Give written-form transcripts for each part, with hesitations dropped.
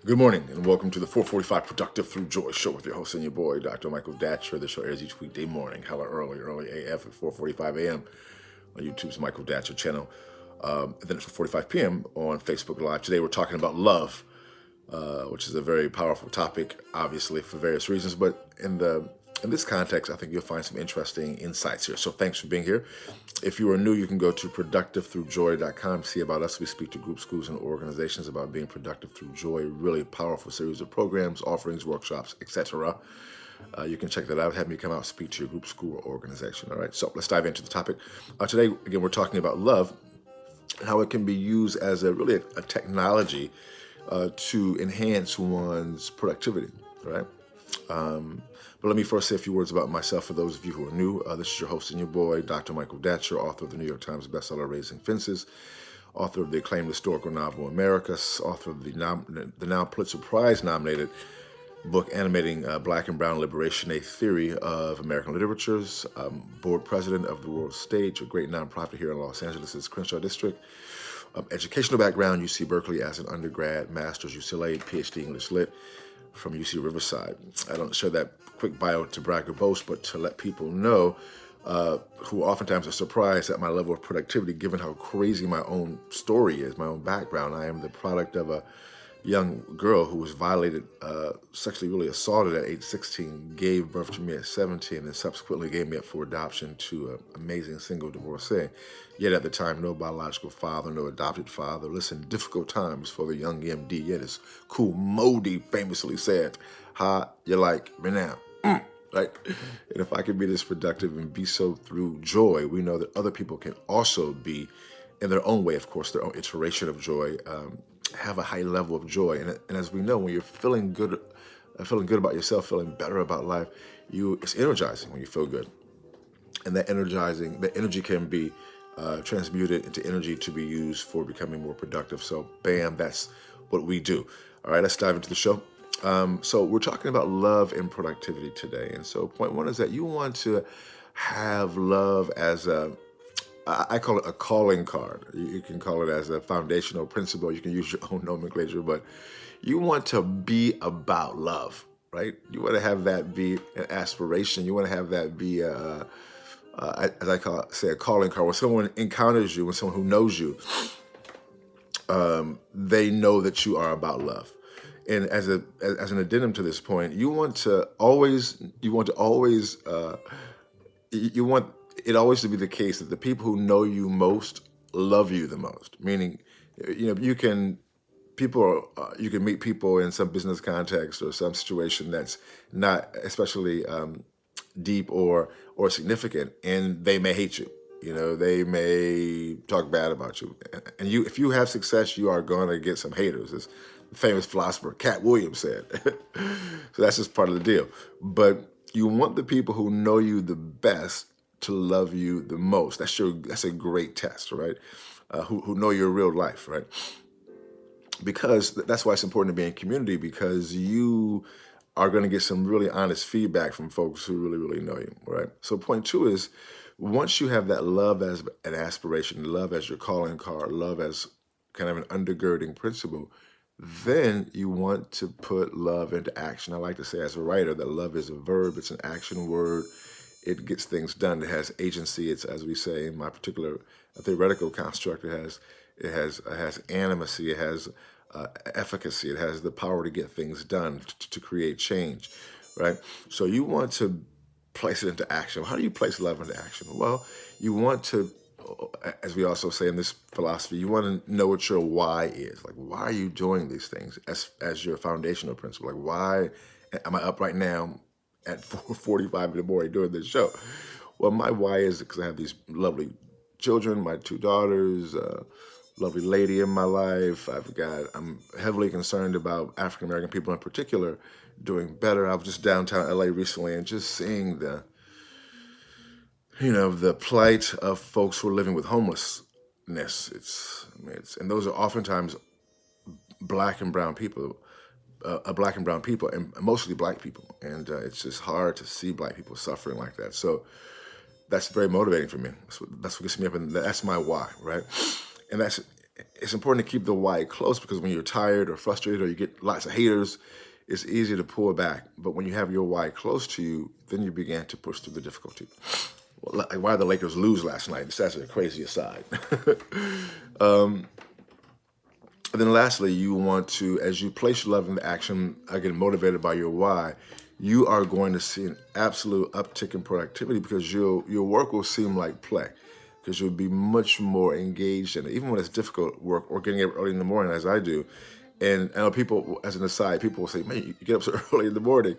Good morning, and welcome to the 445 Productive Through Joy show with your host and your boy, Dr. Michael Datcher. The show airs each weekday morning, hella early AF at 4:45 a.m. on YouTube's Michael Datcher channel. And then it's 4:45 p.m. on Facebook Live. Today we're talking about love, which is a very powerful topic, obviously, for various reasons. But in this context, I think you'll find some interesting insights here. So thanks for being here. If you are new, you can go to productivethroughjoy.com to see about us. We speak to groups, schools, and organizations about being productive through joy. Really powerful series of programs, offerings, workshops, etc. You can check that out. Have me come out and speak to your group, school, or organization. All right, so let's dive into the topic. Today, again, we're talking about love and how it can be used as a technology to enhance one's productivity, right? But let me first say a few words about myself for those of you who are new. This is your host and your boy, Dr. Michael Datcher, author of the New York Times bestseller Raising Fences, author of the acclaimed historical novel Americas, author of the now Pulitzer Prize nominated book animating Black and Brown Liberation, a theory of American literatures, board president of the World Stage, a great nonprofit here in Los Angeles' Crenshaw District. Educational background, UC Berkeley as an undergrad, master's UCLA, PhD English Lit from UC Riverside. I don't share that quick bio to brag or boast, but to let people know who oftentimes are surprised at my level of productivity, given how crazy my own story is, my own background. I am the product of a young girl who was violated, sexually really assaulted at age 16, gave birth to me at 17, and subsequently gave me up for adoption to an amazing single divorcee. Yet at the time, no biological father, no adopted father. Listen, difficult times for the young MD. Yet as Cool Modi famously said, "How you like me now?" Right? And if I can be this productive and be so through joy, we know that other people can also be, in their own way, of course, their own iteration of joy, have a high level of joy. And as we know, when you're feeling good about yourself, feeling better about life, it's energizing when you feel good. And that energy can be transmuted into energy to be used for becoming more productive. So bam, that's what we do. All right, let's dive into the show. So we're talking about love and productivity today. And so point one is that you want to have love as I call it a calling card. You can call it as a foundational principle. You can use your own nomenclature, but you want to be about love, right? You want to have that be an aspiration. You want to have that be, as I say, a calling card. When someone encounters you, when someone who knows you, they know that you are about love. And as an addendum to this point, you want it always to be the case that the people who know you most love you the most. Meaning, you can meet people in some business context or some situation that's not especially deep or significant, and they may hate you. They may talk bad about you. And if you have success, you are going to get some haters, as the famous philosopher Cat Williams said. So that's just part of the deal. But you want the people who know you the best to love you the most. That's a great test, right? Who know your real life, right? Because that's why it's important to be in community, because you are going to get some really honest feedback from folks who really, really know you, right? So point two is, once you have that love as an aspiration, love as your calling card, love as kind of an undergirding principle, then you want to put love into action. I like to say as a writer that love is a verb, it's an action word. It gets things done. It has agency. It's, as we say in my particular theoretical construct, it has animacy. It has efficacy. It has the power to get things done, to create change, right? So you want to place it into action. How do you place love into action? Well, you want to, as we also say in this philosophy, you want to know what your why is. Like, why are you doing these things as your foundational principle? Like, why am I up right now at 4:45 in the morning doing this show? Well, my why is because I have these lovely children, my two daughters, lovely lady in my life. I'm heavily concerned about African American people in particular doing better. I was just downtown LA recently and just seeing the plight of folks who are living with homelessness. And those are oftentimes black and brown people, and mostly black people. And it's just hard to see black people suffering like that. So that's very motivating for me. That's what gets me up, and that's my why, right? And it's important to keep the why close, because when you're tired or frustrated or you get lots of haters, it's easy to pull back. But when you have your why close to you, then you begin to push through the difficulty. Well, like why the Lakers lose last night. That's a crazy aside. And then lastly, you want to, as you place your love into action, again, motivated by your why, you are going to see an absolute uptick in productivity, because your work will seem like play, because you'll be much more engaged in it, even when it's difficult work or getting up early in the morning, as I do. And I know people, as an aside, people will say, man, you get up so early in the morning.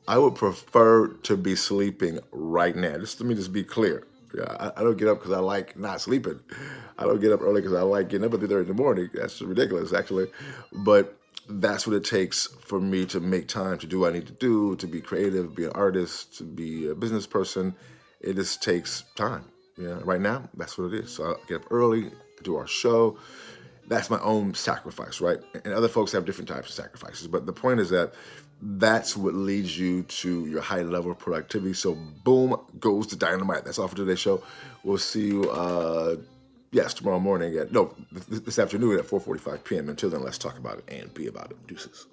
I would prefer to be sleeping right now. Let me just be clear. Yeah, I don't get up because I like not sleeping. I don't get up early because I like getting up at 3:30 in the morning. That's ridiculous, actually. But that's what it takes for me to make time to do what I need to do, to be creative, be an artist, to be a business person. It just takes time. Yeah, right now, that's what it is. So I get up early, do our show. That's my own sacrifice, right? And other folks have different types of sacrifices. But the point is that that's what leads you to your high level of productivity. So boom goes the dynamite. That's all for today's show. We'll see you, tomorrow morning this afternoon at 4:45 p.m. Until then, let's talk about it and be about it. Deuces.